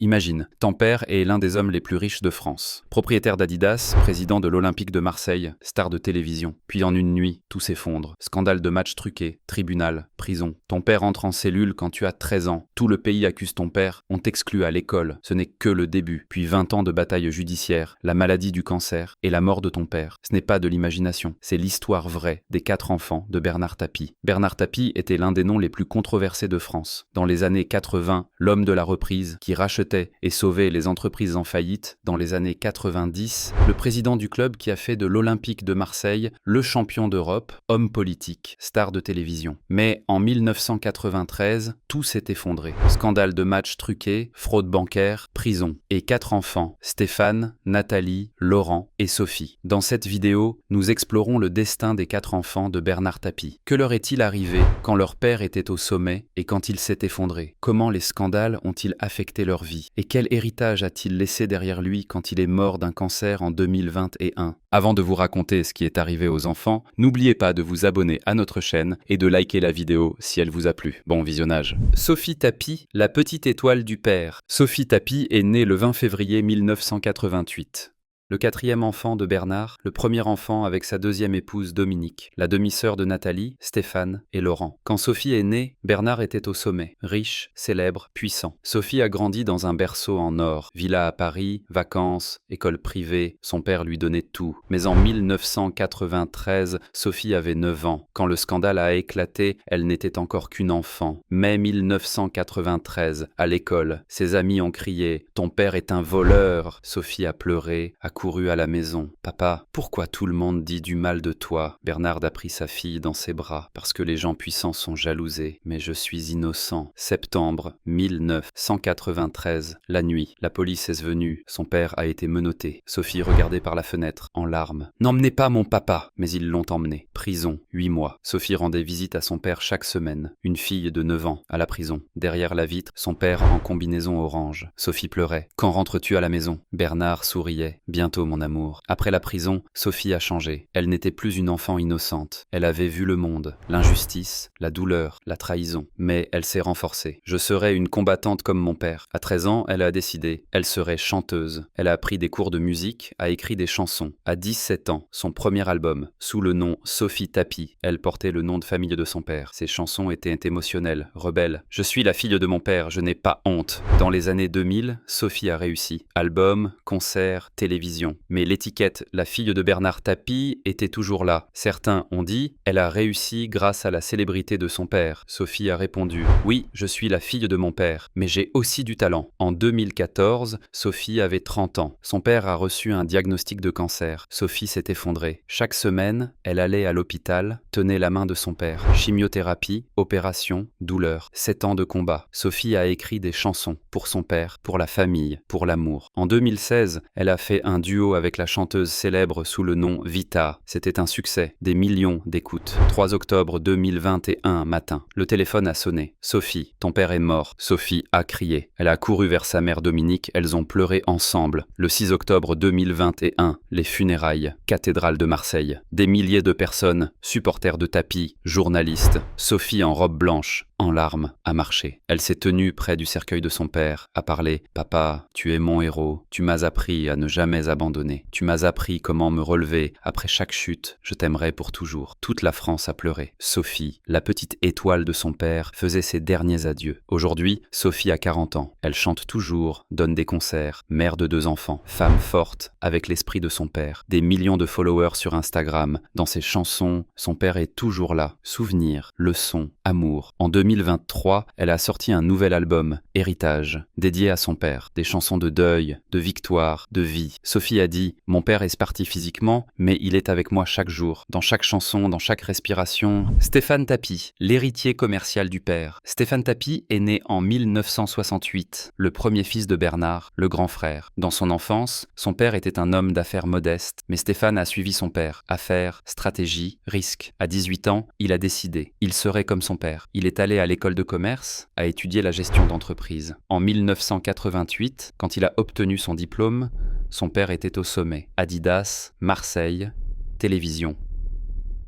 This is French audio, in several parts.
Imagine, ton père est l'un des hommes les plus riches de France. Propriétaire d'Adidas, président de l'Olympique de Marseille, star de télévision. Puis en une nuit, tout s'effondre. Scandale de match truqué, tribunal, prison. Ton père entre en cellule quand tu as 13 ans. Tout le pays accuse ton père, on t'exclut à l'école. Ce n'est que le début. Puis 20 ans de bataille judiciaire, la maladie du cancer et la mort de ton père. Ce n'est pas de l'imagination, c'est l'histoire vraie des 4 enfants de Bernard Tapie. Bernard Tapie était l'un des noms les plus controversés de France. Dans les années 80, l'homme de la reprise qui rachetait et sauvait les entreprises en faillite. Dans les années 90, le président du club qui a fait de l'Olympique de Marseille le champion d'Europe, homme politique, star de télévision. Mais en 1993, tout s'est effondré. Scandale de matchs truqués, fraude bancaire, prison. Et 4 enfants, Stéphane, Nathalie, Laurent et Sophie. Dans cette vidéo, nous explorons le destin des 4 enfants de Bernard Tapie. Que leur est-il arrivé quand leur père était au sommet et quand il s'est effondré? Comment les scandales ont-ils affecté leur vie? Et quel héritage a-t-il laissé derrière lui quand il est mort d'un cancer en 2021? Avant de vous raconter ce qui est arrivé aux enfants, n'oubliez pas de vous abonner à notre chaîne et de liker la vidéo si elle vous a plu. Bon visionnage. Sophie Tapie, la petite étoile du père. Sophie Tapie est née le 20 février 1988. Le 4e enfant de Bernard, le premier enfant avec sa 2e épouse Dominique, la demi-sœur de Nathalie, Stéphane et Laurent. Quand Sophie est née, Bernard était au sommet, riche, célèbre, puissant. Sophie a grandi dans un berceau en or, villa à Paris, vacances, école privée, son père lui donnait tout. Mais en 1993, Sophie avait 9 ans. Quand le scandale a éclaté, elle n'était encore qu'une enfant. Mai 1993, à l'école, ses amis ont crié « Ton père est un voleur !» Sophie a pleuré, a couru à la maison. « Papa, pourquoi tout le monde dit du mal de toi ?» Bernard a pris sa fille dans ses bras. « Parce que les gens puissants sont jalousés, mais je suis innocent. » Septembre 1993, la nuit, la police est venue. Son père a été menotté. Sophie regardait par la fenêtre, en larmes. « N'emmenez pas mon papa !» Mais ils l'ont emmené. Prison, 8 mois. Sophie rendait visite à son père chaque semaine. Une fille de 9 ans, à la prison. Derrière la vitre, son père en combinaison orange. Sophie pleurait. « Quand rentres-tu à la maison ?» Bernard souriait. « Bientôt, mon amour. » Après la prison, Sophie a changé. Elle n'était plus une enfant innocente. Elle avait vu le monde, l'injustice, la douleur, la trahison. Mais elle s'est renforcée. « Je serai une combattante comme mon père. » À 13 ans, elle a décidé. Elle serait chanteuse. Elle a pris des cours de musique, a écrit des chansons. À 17 ans, son premier album, sous le nom Sophie Tapie. Elle portait le nom de famille de son père. Ses chansons étaient émotionnelles, rebelles. « Je suis la fille de mon père, je n'ai pas honte. » Dans les années 2000, Sophie a réussi. Album, concert, télévision. Mais l'étiquette « la fille de Bernard Tapie » était toujours là. Certains ont dit « elle a réussi grâce à la célébrité de son père ». Sophie a répondu « oui, je suis la fille de mon père, mais j'ai aussi du talent ». En 2014, Sophie avait 30 ans. Son père a reçu un diagnostic de cancer. Sophie s'est effondrée. Chaque semaine, elle allait à l'hôpital, tenait la main de son père. Chimiothérapie, opération, douleur. 7 ans de combat. Sophie a écrit des chansons pour son père, pour la famille, pour l'amour. En 2016, elle a fait un duo avec la chanteuse célèbre sous le nom Vita. C'était un succès, des millions d'écoutes. 3 octobre 2021 matin, le téléphone a sonné. « Sophie, ton père est mort. » Sophie a crié. Elle a couru vers sa mère Dominique, elles ont pleuré ensemble. Le 6 octobre 2021, les funérailles, cathédrale de Marseille. Des milliers de personnes, supporters de Tapie, journalistes. Sophie en robe blanche, en larmes, a marché. Elle s'est tenue près du cercueil de son père, a parlé « Papa, tu es mon héros, tu m'as appris à ne jamais abandonner. Tu m'as appris comment me relever. Après chaque chute, je t'aimerai pour toujours. » Toute la France a pleuré. Sophie, la petite étoile de son père, faisait ses derniers adieux. Aujourd'hui, Sophie a 40 ans. Elle chante toujours, donne des concerts, mère de 2 enfants, femme forte, avec l'esprit de son père. Des millions de followers sur Instagram. Dans ses chansons, son père est toujours là. Souvenirs, leçons, amour. En 2023, elle a sorti un nouvel album, Héritage, dédié à son père. Des chansons de deuil, de victoire, de vie. Sophie a dit « Mon père est parti physiquement, mais il est avec moi chaque jour, dans chaque chanson, dans chaque respiration. » Stéphane Tapie, l'héritier commercial du père. Stéphane Tapie est né en 1968, le premier fils de Bernard, le grand frère. Dans son enfance, son père était un homme d'affaires modeste, mais Stéphane a suivi son père. Affaires, stratégie, risque. À 18 ans, il a décidé. Il serait comme son père. Il est allé à l'école de commerce, a étudié la gestion d'entreprise. En 1988, quand il a obtenu son diplôme, son père était au sommet. Adidas, Marseille, télévision.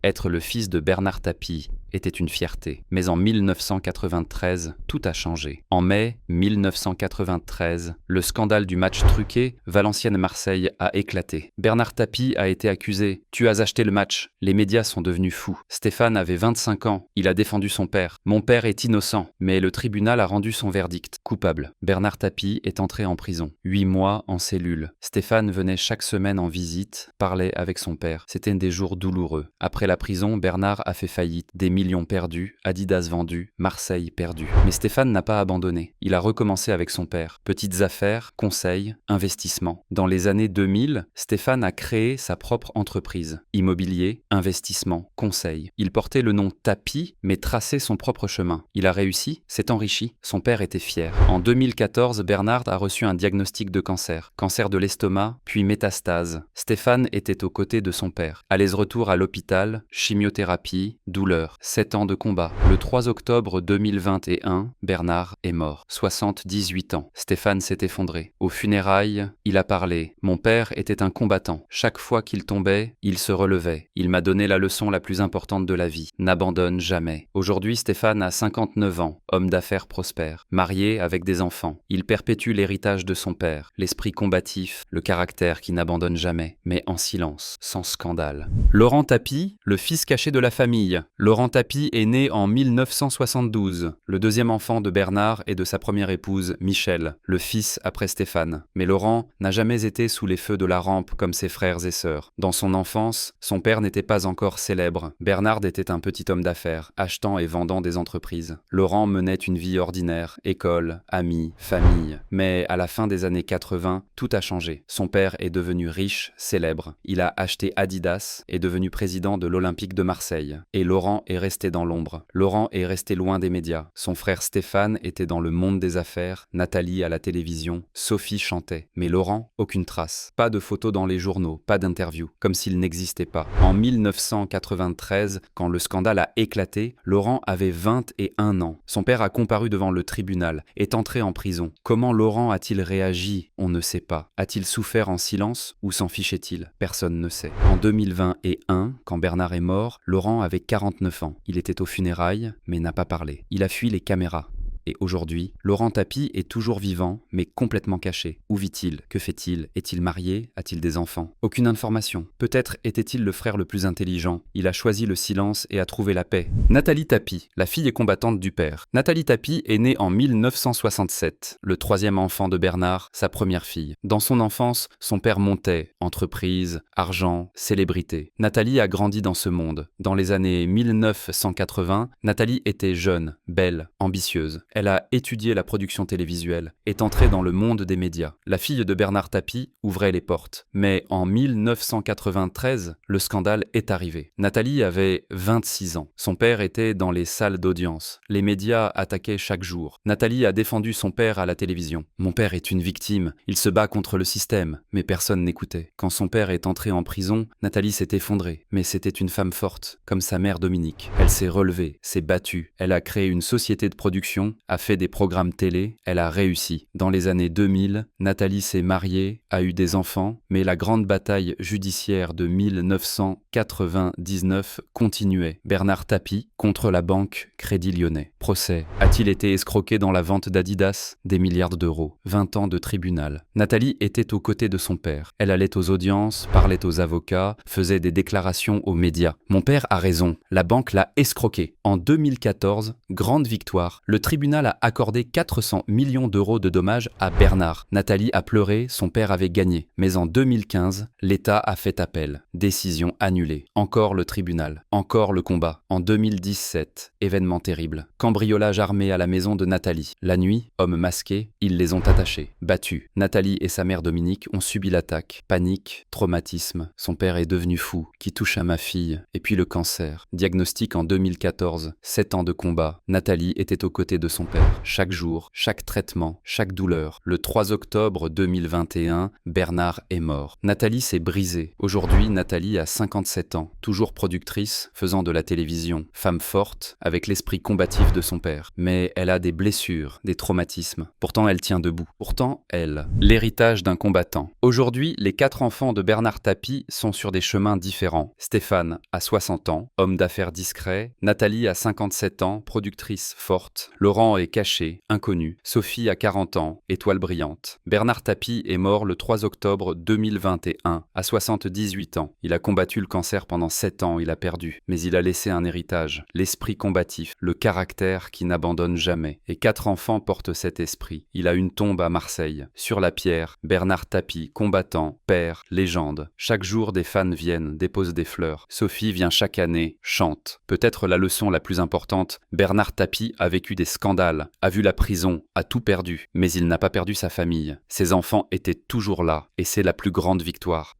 Être le fils de Bernard Tapie était une fierté. Mais en 1993, tout a changé. En mai 1993, le scandale du match truqué Valenciennes-Marseille a éclaté. Bernard Tapie a été accusé. « Tu as acheté le match ». Les médias sont devenus fous. Stéphane avait 25 ans. Il a défendu son père. « Mon père est innocent ». Mais le tribunal a rendu son verdict. Coupable. Bernard Tapie est entré en prison. 8 mois en cellule. Stéphane venait chaque semaine en visite, parlait avec son père. C'était des jours douloureux. Après la prison, Bernard a fait faillite. Des millions perdus, Adidas vendus, Marseille perdu. Mais Stéphane n'a pas abandonné. Il a recommencé avec son père. Petites affaires, conseils, investissements. Dans les années 2000, Stéphane a créé sa propre entreprise. Immobilier, investissement, conseil. Il portait le nom Tapie, mais traçait son propre chemin. Il a réussi, s'est enrichi. Son père était fier. En 2014, Bernard a reçu un diagnostic de cancer. Cancer de l'estomac, puis métastase. Stéphane était aux côtés de son père. Allers-retours à l'hôpital, chimiothérapie, douleur. 7 ans de combat. Le 3 octobre 2021, Bernard est mort. 78 ans. Stéphane s'est effondré. Aux funérailles, il a parlé. « Mon père était un combattant. Chaque fois qu'il tombait, il se relevait. Il m'a donné la leçon la plus importante de la vie. N'abandonne jamais. » Aujourd'hui, Stéphane a 59 ans, homme d'affaires prospère, marié avec des enfants. Il perpétue l'héritage de son père, l'esprit combatif, le caractère qui n'abandonne jamais, mais en silence, sans scandale. Laurent Tapie, le fils caché de la famille. Laurent Tapie est né en 1972, le deuxième enfant de Bernard et de sa première épouse, Michel, le fils après Stéphane. Mais Laurent n'a jamais été sous les feux de la rampe comme ses frères et sœurs. Dans son enfance, son père n'était pas encore célèbre. Bernard était un petit homme d'affaires, achetant et vendant des entreprises. Laurent menait une vie ordinaire, école, amis, famille. Mais à la fin des années 80, tout a changé. Son père est devenu riche, célèbre. Il a acheté Adidas et est devenu président de l'Olympique de Marseille. Et Laurent est resté dans l'ombre. Laurent est resté loin des médias. Son frère Stéphane était dans le monde des affaires, Nathalie à la télévision, Sophie chantait. Mais Laurent, aucune trace. Pas de photos dans les journaux, pas d'interview, comme s'il n'existait pas. En 1993, quand le scandale a éclaté, Laurent avait 21 ans. Son père a comparu devant le tribunal, est entré en prison. Comment Laurent a-t-il réagi? On ne sait pas. A-t-il souffert en silence ou s'en fichait-il? Personne ne sait. En 2021, quand Bernard est mort, Laurent avait 49 ans. Il était aux funérailles, mais n'a pas parlé. Il a fui les caméras. Et aujourd'hui, Laurent Tapie est toujours vivant, mais complètement caché. Où vit-il? Que fait-il? Est-il marié? A-t-il des enfants? Aucune information. Peut-être était-il le frère le plus intelligent. Il a choisi le silence et a trouvé la paix. Nathalie Tapie, la fille et combattante du père. Nathalie Tapie est née en 1967, le troisième enfant de Bernard, sa première fille. Dans son enfance, son père montait, entreprise, argent, célébrité. Nathalie a grandi dans ce monde. Dans les années 1980, Nathalie était jeune, belle, ambitieuse. Elle a étudié la production télévisuelle, est entrée dans le monde des médias. La fille de Bernard Tapie ouvrait les portes. Mais en 1993, le scandale est arrivé. Nathalie avait 26 ans. Son père était dans les salles d'audience. Les médias attaquaient chaque jour. Nathalie a défendu son père à la télévision. « Mon père est une victime. Il se bat contre le système. » Mais personne n'écoutait. Quand son père est entré en prison, Nathalie s'est effondrée. Mais c'était une femme forte, comme sa mère Dominique. Elle s'est relevée, s'est battue. Elle a créé une société de production, a fait des programmes télé, elle a réussi. Dans les années 2000, Nathalie s'est mariée, a eu des enfants, mais la grande bataille judiciaire de 1999 continuait. Bernard Tapie contre la banque Crédit Lyonnais. Procès. A-t-il été escroqué dans la vente d'Adidas? Des milliards d'euros. 20 ans de tribunal. Nathalie était aux côtés de son père. Elle allait aux audiences, parlait aux avocats, faisait des déclarations aux médias. Mon père a raison, la banque l'a escroqué. En 2014, grande victoire, le tribunal a accordé 400 millions d'euros de dommages à Bernard. Nathalie a pleuré, son père avait gagné. Mais en 2015, l'État a fait appel. Décision annulée. Encore le tribunal. Encore le combat. En 2017, événement terrible. Cambriolage armé à la maison de Nathalie. La nuit, hommes masqués, ils les ont attachés, battus. Nathalie et sa mère Dominique ont subi l'attaque. Panique, traumatisme. Son père est devenu fou. Qui touche à ma fille? Et puis le cancer. Diagnostic en 2014. 7 ans de combat. Nathalie était aux côtés de son son père. Chaque jour, chaque traitement, chaque douleur. Le 3 octobre 2021, Bernard est mort. Nathalie s'est brisée. Aujourd'hui, Nathalie a 57 ans, toujours productrice, faisant de la télévision. Femme forte, avec l'esprit combatif de son père. Mais elle a des blessures, des traumatismes. Pourtant, elle tient debout. Pourtant, elle, l'héritage d'un combattant. Aujourd'hui, les 4 enfants de Bernard Tapie sont sur des chemins différents. Stéphane a 60 ans, homme d'affaires discret. Nathalie a 57 ans, productrice forte. Laurent est caché, inconnu. Sophie a 40 ans, étoile brillante. Bernard Tapie est mort le 3 octobre 2021, à 78 ans. Il a combattu le cancer pendant 7 ans, il a perdu. Mais il a laissé un héritage, l'esprit combatif, le caractère qui n'abandonne jamais. Et 4 enfants portent cet esprit. Il a une tombe à Marseille. Sur la pierre, Bernard Tapie, combattant, père, légende. Chaque jour, des fans viennent, déposent des fleurs. Sophie vient chaque année, chante. Peut-être la leçon la plus importante, Bernard Tapie a vécu des scandales, a vu la prison, a tout perdu. Mais il n'a pas perdu sa famille. Ses enfants étaient toujours là, et c'est la plus grande victoire.